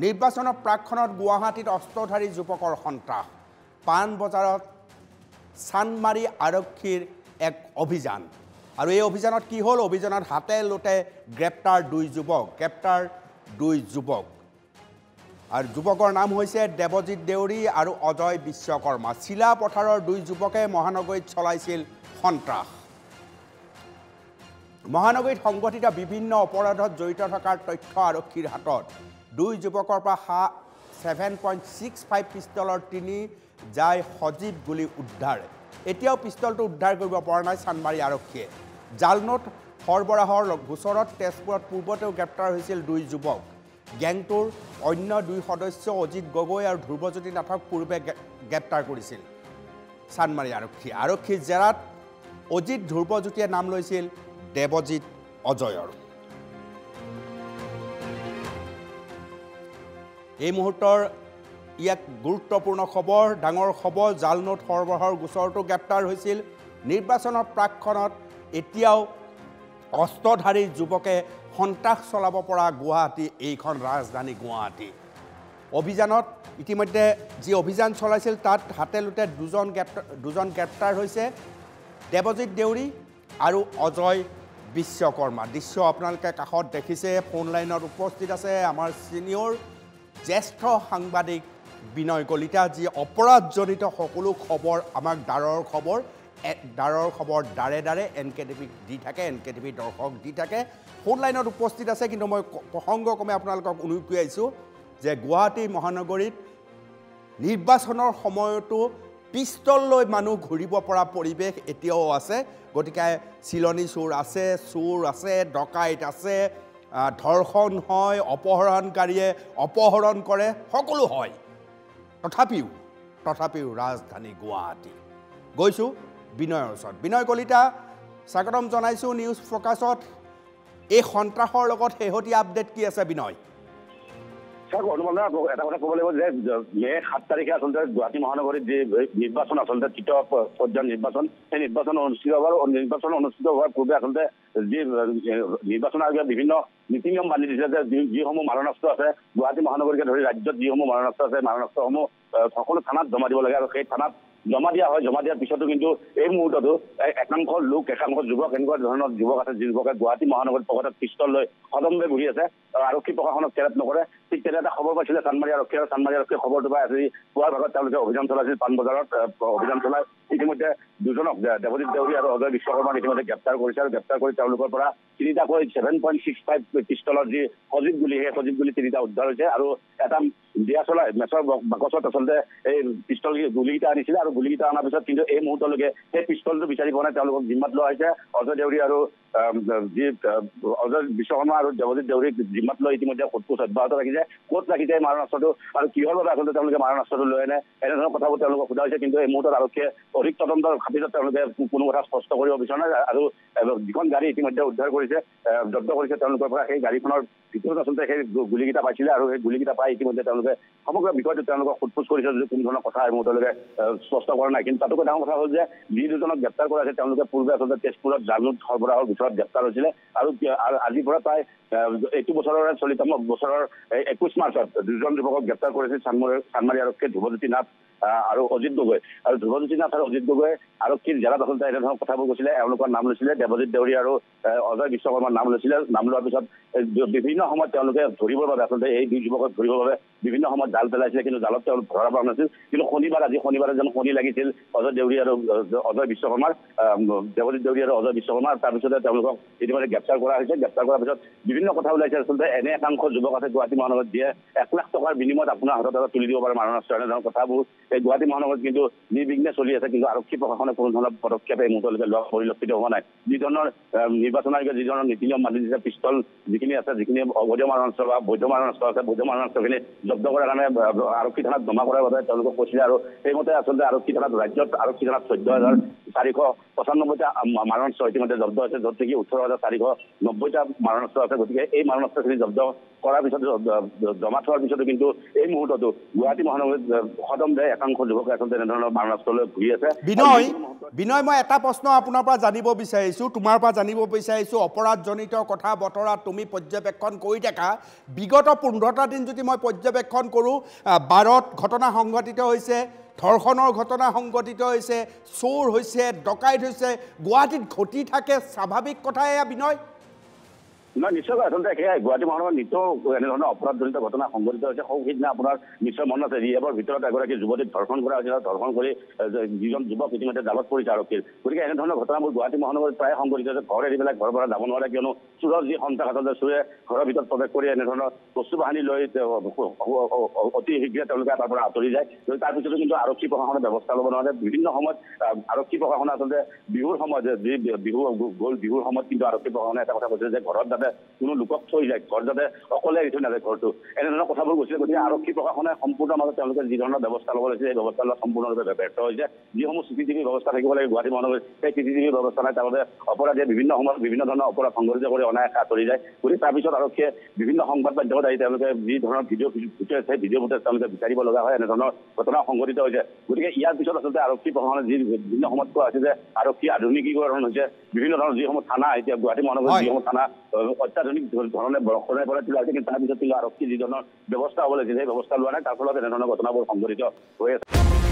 নিৰ্বাচনৰ প্ৰাকখনত গুৱাহাটীত অস্ত্ৰধাৰী যুৱকৰ সন্ত্ৰাস পাণ বজাৰত চানমাৰী আৰক্ষীৰ এক অভিযান আৰু এই অভিযানত কি হ'ল অভিযানত হাতে লোটে গ্ৰেপ্তাৰ দুই যুৱক আৰু যুৱকৰ নাম হৈছে দেৱজিৎ দেউৰী আৰু অজয় বিশ্বকৰ্মা চিলা পথাৰৰ দুই যুৱকে মহানগৰীত চলাইছিল সন্ত্ৰাস মহানগৰীত সংঘটিত বিভিন্ন অপৰাধত জড়িত থকাৰ তথ্য আৰক্ষীৰ হাতত দুই যুৱকৰ পৰা 7.65 পিস্তলৰ 3 জাই সজীৱ গুলি উদ্ধাৰ এতিয়াও পিস্তলটো উদ্ধাৰ কৰিব পৰা নাই চানমাৰী আৰক্ষীয়ে জালনোট সৰবৰাহৰ গোচৰত তেজপুৰত পূৰ্বতেও গ্ৰেপ্তাৰ হৈছিল দুই যুৱক গ্যাংটোৰ অন্য দুই সদস্য অজিত গগৈ আৰু ধ্ৰুৱজ্যোতি নাথক পূৰ্বে গ্ৰেপ্তাৰ কৰিছিল চানমাৰী আৰক্ষীৰ জেৰাত অজিত ধ্ৰুৱজ্যোতিয়ে নাম লৈছিল দেৱজিৎ অজয়ৰ এই মুহূৰ্তৰ ইয়াক গুৰুত্বপূৰ্ণ খবৰ ডাঙৰ খবৰ জালনোট সৰবৰাহৰ গোচৰটো গ্ৰেপ্তাৰ হৈছিল নিৰ্বাচনৰ প্ৰাকখনত এতিয়াও অস্ত্ৰধাৰী যুৱকে সন্ত্ৰাস চলাব পৰা গুৱাহাটী এইখন ৰাজধানী গুৱাহাটী অভিযানত ইতিমধ্যে যি অভিযান চলাইছিল তাত হাতে লোটে দুজন গ্ৰেপ্তাৰ হৈছে দেৱজিৎ দেউৰী আৰু অজয় বিশ্বকৰ্মা দৃশ্য আপোনালোকে কাষত দেখিছে ফোন লাইনত উপস্থিত আছে আমাৰ সিনিয়ৰ জ্যেষ্ঠ সাংবাদিক বিনয় কলিতা যি অপৰাধজনিত সকলো খবৰ আমাক দাৰৰ খবৰ দাৰে এনকেটিভি দি থাকে এনকেটিভি দৰ্শক দি থাকে ফোন লাইনত উপস্থিত আছে কিন্তু মই প্ৰসংগক্ৰমে আপোনালোকক অনুৰোধ কৰিছোঁ যে গুৱাহাটী মহানগৰীত নিৰ্বাচনৰ সময়তো পিস্তল লৈ মানুহ ঘূৰিব পৰা পৰিৱেশ এতিয়াও আছে গতিকে চিলনী চোৰ আছে ডকাইত আছে ধৰ্ষণ হয় অপহৰণকাৰীয়ে অপহৰণ কৰে সকলো হয় তথাপিও ৰাজধানী গুৱাহাটী গৈছোঁ বিনয়ৰ ওচৰত বিনয় কলিতা স্বাগতম জনাইছোঁ নিউজ ফ'কাছত এই সন্ত্ৰাসৰ লগত শেহতীয়া আপডেট কি আছে বিনয় এটা কথা ক'ব লাগিব যে মে 7 তাৰিখে আচলতে গুৱাহাটী মহানগৰীত যি নিৰ্বাচন আচলতে তৃতীয় পৰ্যায়ৰ নিৰ্বাচন সেই নিৰ্বাচন অনুষ্ঠিত হোৱাৰ পূৰ্বে আচলতে যি নিৰ্বাচন আয়োগে বিভিন্ন নীতি নিয়ম বান্ধি দিছে যে যিসমূহ মাৰণাস্ত্ৰ আছে গুৱাহাটী মহানগৰীকে ধৰি ৰাজ্যত যিসমূহ মাৰণাস্ত্ৰ আছে মাৰণাস্ত্ৰসমূহ সকলো থানাত জমা দিব লাগে আৰু সেই থানাত জমা দিয়া হয় জমা দিয়াৰ পিছতো কিন্তু এই মুহূৰ্ততো একাংশ যুৱক এনেকুৱা ধৰণৰ যুৱক আছে যি যুৱকে গুৱাহাটী মহানগৰীত পকেটত পিস্তল লৈ সদম্বে ঘূৰি আছে আৰক্ষী প্ৰশাসনক কেৰেপ নকৰে ঠিক তেনে এটা খবৰ পাইছিলে চানমাৰী আৰক্ষীয়ে খবৰটো পাই আজি পুৱাৰ ভাগত তেওঁলোকে অভিযান চলাইছিল পাণ বজাৰত অভিযান চলাই ইতিমধ্যে দুজনক দেৱজিৎ দেউৰী আৰু অজয় বিশ্বকৰ্মাক ইতিমধ্যে গ্ৰেপ্তাৰ কৰিছে আৰু গ্ৰেপ্তাৰ কৰি তেওঁলোকৰ পৰা 3টাকৈ 7.65 পিস্তলৰ যি সজীৱ গুলি সেই সজীৱ গুলি 3টা উদ্ধাৰ হৈছে আৰু এটা দিয়া চলাই মেচৰ বাকচত আচলতে এই পিস্তল গুলিকেইটা আনিছিলে আৰু গুলিকেইটা অনাৰ পিছত কিন্তু এই মুহূৰ্তলৈকে সেই পিস্তলটো বিচাৰি পোৱা নাই তেওঁলোকক জিম্মাত লোৱা হৈছে অজয় দেউৰী আৰু যি অজয় বিশ্বকৰ্মা আৰু দেৱজিৎ দেউৰীক জিম্মাত লৈ ইতিমধ্যে সোধপোছ অব্যাহত ৰাখিছে ক'ত ৰাখিছে এই মাৰণাস্ত্ৰটো আৰু কিহৰ বাবে আচলতে তেওঁলোকে মাৰণাস্ত্ৰটো লৈ আনে এনেধৰণৰ কথাবোৰ তেওঁলোকক সোধা হৈছে কিন্তু এই মুহূৰ্তত আৰক্ষীয়ে অধিক তদন্তৰ খাতিৰত তেওঁলোকে কোনো কথা স্পষ্ট কৰিব বিচৰা নাই আৰু যিখন গাড়ী ইতিমধ্যে উদ্ধাৰ কৰিছে জব্দ কৰিছে তেওঁলোকৰ পৰা সেই গাড়ীখনৰ ভিতৰত আচলতে সেই গুলিকেইটা পাইছিলে আৰু সেই গুলিকেইটা পাই ইতিমধ্যে তেওঁলোকে সমগ্ৰ বিষয়টো তেওঁলোকক সোধপোছ কৰিছে যদি কোনো ধৰণৰ কথা এই মুহূৰ্তলৈকে স্পষ্ট কৰা নাই কিন্তু তাতোকৈ ডাঙৰ কথা হ'ল যে যি দুজনক গ্ৰেপ্তাৰ কৰা হৈছে তেওঁলোকে পূৰ্বে আচলতে তেজপুৰত জালনোট সৰবৰাহৰ গোচৰত গ্ৰেপ্তাৰ হৈছিলে আৰু আজিৰ পৰা প্ৰায় এইটো বছৰৰে চলিত বছৰৰ 21 মাৰ্চত দুজন যুৱকক গ্ৰেপ্তাৰ কৰিছিল চানমাৰী আৰক্ষীয়ে ধ্ৰুৱজ্যোতি নাথ আৰু অজিত গগৈ আৰু ধ্ৰুৱজ্যোতি নাথ আৰু অজিত গগৈ আৰক্ষীৰ জেৰাত আচলতে এনেধৰণৰ কথাবোৰ কৈছিলে এওঁলোকৰ নাম লৈছিলে দেৱজিৎ দেউৰী আৰু অজয় বিশ্বকৰ্মাৰ নাম লৈছিলে নাম লোৱাৰ পিছত বিভিন্ন সময়ত তেওঁলোকে ধৰিবৰ বাবে আচলতে এই দুই যুৱকক ধৰিবৰ বাবে বিভিন্ন সময়ত জাল পেলাইছিলে কিন্তু জালত তেওঁলোক ধৰা পৰা নাছিল কিন্তু শনিবাৰে যেন শনি লাগিছিল অজয় দেউৰী আৰু অজয় বিশ্বকৰ্মাৰ দেৱজিৎ দেউৰী আৰু অজয় বিশ্বকৰ্মাৰ তাৰপিছতে তেওঁলোকক ইতিমধ্যে গ্ৰেপ্তাৰ কৰা হৈছে গ্ৰেপ্তাৰ কৰাৰ পিছত বিভিন্ন কথা ওলাইছে আচলতে এনে একাংশ যুৱক আছে গুৱাহাটী মহানগৰত দিয়ে 1 লাখ টকাৰ বিনিময়ত আপোনাৰ হাতত তুলি দিব পাৰে মাৰণাস্ত্ৰ এনেধৰণৰ কথাবোৰ এই গুৱাহাটী মহানগৰত কিন্তু নিৰ্বিঘ্নে চলি আছে কিন্তু আৰক্ষী প্ৰশাসনে কোনো ধৰণৰ পদক্ষেপ এই মুহূৰ্তলৈকে লোৱা পৰিলক্ষিত হোৱা নাই যি ধৰণৰ নিৰ্বাচন আয়োগে যি ধৰণৰ নীতি নিয়ম বান্ধি দিছে পিস্তল যিখিনি আছে যিখিনি অবৈধ মাৰণাস্ত্ৰ বা বৈধ মাৰণাস্ত্ৰ আছে বৈধ মাৰণাস্ত্ৰখিনি জব্দ কৰাৰ কাৰণে আৰক্ষী থানাত জমা কৰাৰ বাবে তেওঁলোকক কৈছিলে আৰু সেইমতে আচলতে ৰাজ্যত আৰক্ষী থানাত 14,495টা মাৰণাস্ত্ৰ ইতিমধ্যে জব্দ হৈছে য'ত নেকি 18,490টা মাৰণাস্ত্ৰ আছে গতিকে এই মাৰণাস্ত্ৰখিনি জব্দ কৰাৰ পিছত জমা থোৱাৰ পিছতো কিন্তু এই মুহূৰ্ততো গুৱাহাটী মহানগৰীত সদম্ভে একাংশ যুৱকে আচলতে এনেধৰণৰ মাৰণাস্ত্ৰলৈ ঘূৰি আছে। বিনয় মই এটা প্ৰশ্ন আপোনাৰ পৰা জানিব বিচাৰিছোঁ, তোমাৰ পৰা জানিব বিচাৰিছোঁ, অপৰাধজনিত কথা বতৰা তুমি পৰ্যবেক্ষণ কৰি থাকা। বিগত 15টা দিন যদি মই পৰ্যবেক্ষণ কৰোঁ, বাৰত ঘটনা সংঘটিত হৈছে, ধৰ্ষণৰ ঘটনা সংঘটিত হৈছে, চোৰ হৈছে, ডকাইত হৈছে, গুৱাহাটীত ঘটি থাকে, স্বাভাৱিক কথা এয়া বিনয়? নহয়, নিশ্চয়কৈ আচলতে সেয়াই গুৱাহাটী মহানগৰত নিতৌ এনেধৰণৰ অপৰাধজনিত ঘটনা সংঘটিত হৈছে। সিদিনা আপোনাৰ নিশ্চয় মনত আছে, ৰিহেবৰ ভিতৰত এগৰাকী যুৱতীক ধৰ্ষণ কৰা হৈছিল, ধৰ্ষণ কৰি যিজন যুৱক ইতিমধ্যে জালত পৰিছে আৰক্ষীৰ। গতিকে এনেধৰণৰ ঘটনাবোৰ গুৱাহাটী মহানগৰীত প্ৰায় সংঘটিত হৈছে। ঘৰ এৰি পেলাই ঘৰৰ পৰা যাব নোৱাৰে, কিয়নো চোৰৰ যি সন্ত্ৰাস আচলতে চোৰে ঘৰৰ ভিতৰত প্ৰৱেশ কৰি এনেধৰণৰ বস্তু বাহানি লৈ অতি শীঘ্ৰে তেওঁলোকে তাৰ পৰা আঁতৰি যায়। তাৰপিছতো কিন্তু আৰক্ষী প্ৰশাসনে ব্যৱস্থা ল'ব নোৱাৰে। বিভিন্ন সময়ত আৰক্ষী প্ৰশাসনে আচলতে বিহুৰ সময়ত যি বিহু গ'ল, বিহুৰ সময়ত কিন্তু আৰক্ষী প্ৰশাসনে এটা কথা কৈছিল যে ঘৰত যাতে কোনো লোকক থৈ যায়, ঘৰ যাতে অকলে এৰি থৈ নাযায় ঘৰটো, এনেধৰণৰ কথাবোৰ কৈছিলে। গতিকে আৰক্ষী প্ৰশাসনে সম্পূৰ্ণ মাজত তেওঁলোকে যি ধৰণৰ ব্যৱস্থা ল'ব লাগিছে সেই ব্যৱস্থা লোৱা সম্পূৰ্ণৰূপে ব্যৰ্থ হৈছে। যিসমূহ CCTV ব্যৱস্থা থাকিব লাগে গুৱাহাটী মহানগৰীত, সেই CCTV ব্যৱস্থা নাই। তাৰ বাবে অপৰাধীয়ে বিভিন্ন সময়ত বিভিন্ন ধৰণৰ অপৰাধ সংঘটিত কৰি অনায়াসে আঁতৰি যায়। গতিকে তাৰপিছত আৰক্ষীয়ে বিভিন্ন সংবাদ মাধ্যমত আহি তেওঁলোকে যি ধৰণৰ ভিডিঅ' ফুটেজ, সেই ভিডিঅ' ফুটেজ তেওঁলোকে বিচাৰিব লগা হয়। এনেধৰণৰ ঘটনা সংঘটিত হৈছে। গতিকে ইয়াৰ পিছত আচলতে আৰক্ষী প্ৰশাসনে যি বিভিন্ন সময়ত কোৱা হৈছে যে আৰক্ষী আধুনিকীকৰণ হৈছে, বিভিন্ন ধৰণৰ যিসমূহ থানা, এতিয়া গুৱাহাটী মহানগৰীত যিসমূহ থানা অত্যাধুনিক ধৰণে বৰ্তমানে পৰা তোলা হৈছে, কিন্তু তাৰ পিছত কিন্তু আৰক্ষী যি ধৰণৰ ব্যৱস্থা হ'ব লাগিছিল সেই ব্যৱস্থা লোৱা নাই। তাৰ ফলত এনেধৰণৰ ঘটনাবোৰ সংঘটিত হৈ আছে।